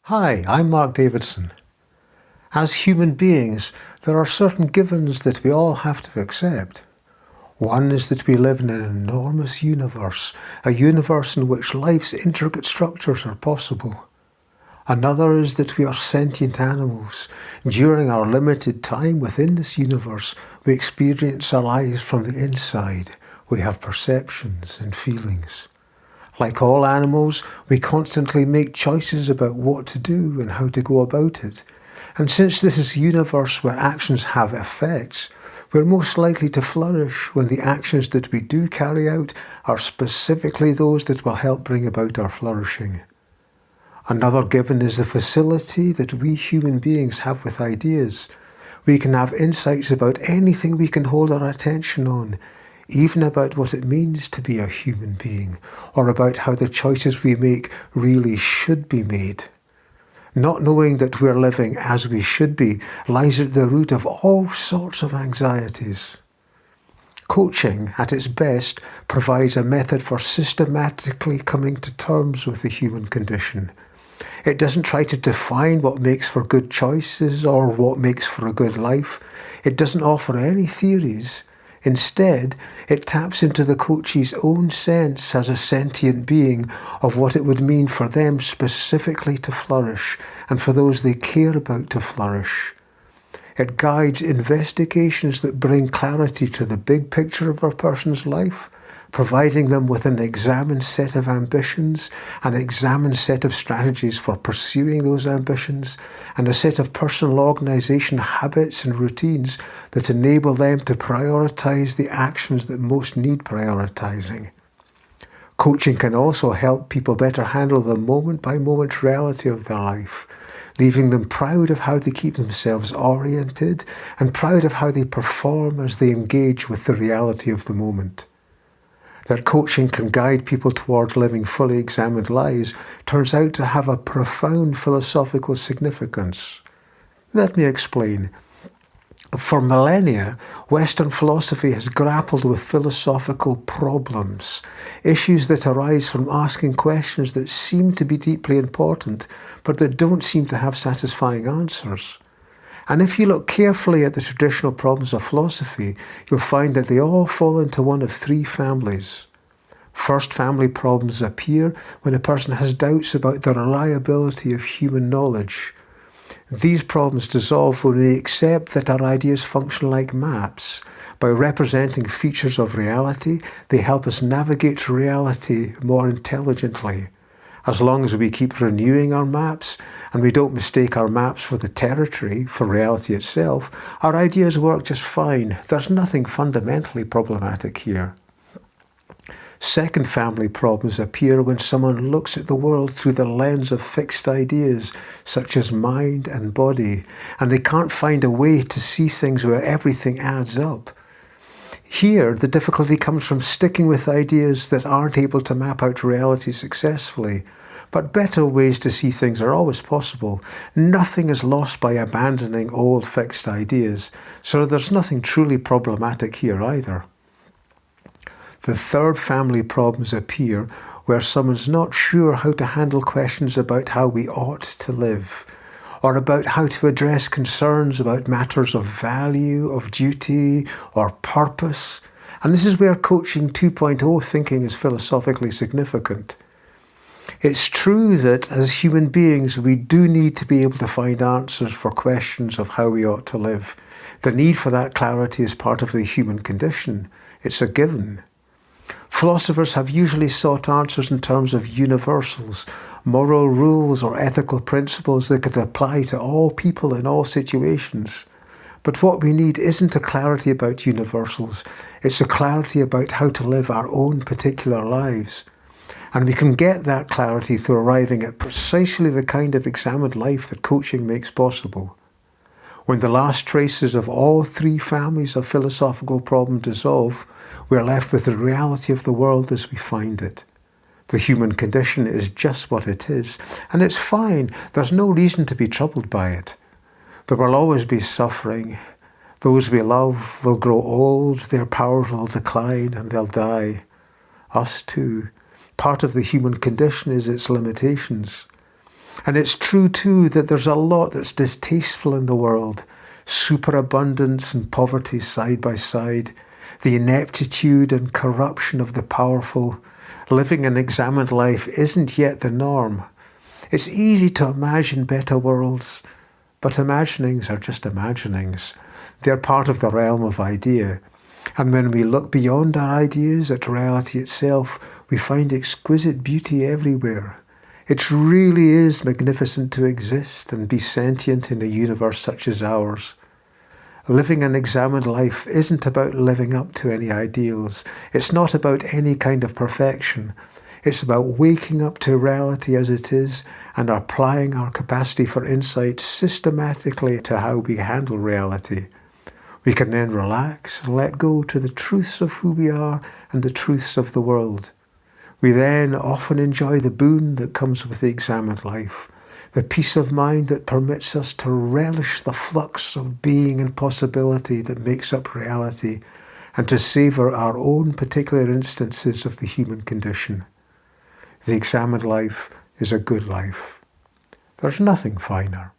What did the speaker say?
Hi, I'm Mark Davidson. As human beings, there are certain givens that we all have to accept. One is that we live in an enormous universe, a universe in which life's intricate structures are possible. Another is that we are sentient animals. During our limited time within this universe, we experience our lives from the inside. We have perceptions and feelings. Like all animals, we constantly make choices about what to do and how to go about it. And since this is a universe where actions have effects, we're most likely to flourish when the actions that we do carry out are specifically those that will help bring about our flourishing. Another given is the facility that we human beings have with ideas. We can have insights about anything we can hold our attention on, even about what it means to be a human being, or about how the choices we make really should be made. Not knowing that we're living as we should be lies at the root of all sorts of anxieties. Coaching, at its best, provides a method for systematically coming to terms with the human condition. It doesn't try to define what makes for good choices or what makes for a good life. It doesn't offer any theories. Instead, it taps into the coach's own sense as a sentient being of what it would mean for them specifically to flourish and for those they care about to flourish. It guides investigations that bring clarity to the big picture of a person's life, providing them with an examined set of ambitions, an examined set of strategies for pursuing those ambitions, and a set of personal organisation habits and routines that enable them to prioritise the actions that most need prioritising. Coaching can also help people better handle the moment-by-moment reality of their life, leaving them proud of how they keep themselves oriented and proud of how they perform as they engage with the reality of the moment. That coaching can guide people towards living fully examined lives turns out to have a profound philosophical significance. Let me explain. For millennia, Western philosophy has grappled with philosophical problems, issues that arise from asking questions that seem to be deeply important, but that don't seem to have satisfying answers. And if you look carefully at the traditional problems of philosophy, you'll find that they all fall into one of three families. First family problems appear when a person has doubts about the reliability of human knowledge. These problems dissolve when we accept that our ideas function like maps. By representing features of reality, they help us navigate reality more intelligently. As long as we keep renewing our maps and we don't mistake our maps for the territory, for reality itself, our ideas work just fine. There's nothing fundamentally problematic here. Second family problems appear when someone looks at the world through the lens of fixed ideas, such as mind and body, and they can't find a way to see things where everything adds up. Here, the difficulty comes from sticking with ideas that aren't able to map out reality successfully. But better ways to see things are always possible. Nothing is lost by abandoning old fixed ideas, so there's nothing truly problematic here either. The third family problems appear where someone's not sure how to handle questions about how we ought to live, or about how to address concerns about matters of value, of duty, or purpose. And this is where Coaching 2.0 thinking is philosophically significant. It's true that as human beings, we do need to be able to find answers for questions of how we ought to live. The need for that clarity is part of the human condition. It's a given. Philosophers have usually sought answers in terms of universals, moral rules or ethical principles that could apply to all people in all situations. But what we need isn't a clarity about universals, it's a clarity about how to live our own particular lives. And we can get that clarity through arriving at precisely the kind of examined life that coaching makes possible. When the last traces of all three families of philosophical problem dissolve, we're left with the reality of the world as we find it. The human condition is just what it is, and it's fine. There's no reason to be troubled by it. There will always be suffering. Those we love will grow old, their powers will decline, and they'll die. Us too. Part of the human condition is its limitations. And it's true too that there's a lot that's distasteful in the world. Superabundance and poverty side by side, the ineptitude and corruption of the powerful. Living an examined life isn't yet the norm. It's easy to imagine better worlds, but imaginings are just imaginings. They're part of the realm of idea. And when we look beyond our ideas at reality itself, we find exquisite beauty everywhere. It really is magnificent to exist and be sentient in a universe such as ours. Living an examined life isn't about living up to any ideals. It's not about any kind of perfection. It's about waking up to reality as it is and applying our capacity for insight systematically to how we handle reality. We can then relax and let go to the truths of who we are and the truths of the world. We then often enjoy the boon that comes with the examined life, the peace of mind that permits us to relish the flux of being and possibility that makes up reality, and to savour our own particular instances of the human condition. The examined life is a good life. There's nothing finer.